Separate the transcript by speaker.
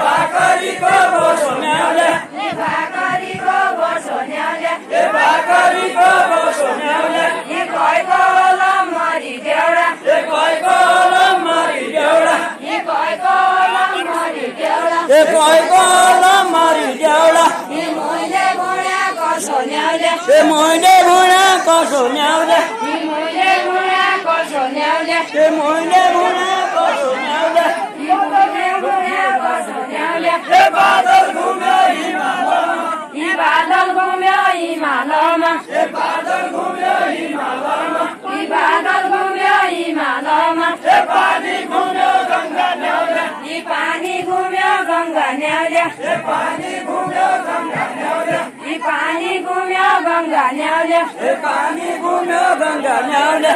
Speaker 1: भाकरीको बोसो न्याउले भाकरीको बोसो न्याउले भाकरीको बोसो न्याउले गएको लम्मरी देउडा गएको लम्मरी देउडा गएको लम्मरी देउडा गएको लम्मरी देउडा मैले बुढा कसो न्याउले मैले बुढा कसो न्याउले मैले बुढा कसो न्याउले मैले बुढा कसो न्याउले बादल घुम्यो हिमालमा बादल घुम्यो हिमालमा बादल घुम्यो हिमालमा पानी घुम्यो गङ्गा न्याउले पानी घुम्यो गङ्गा न्याउले पानी घुम्यो गङ्गा न्याउले पानी घुम्यो गङ्गा न्याउले पानी घुम्यो गङ्गा न्याउले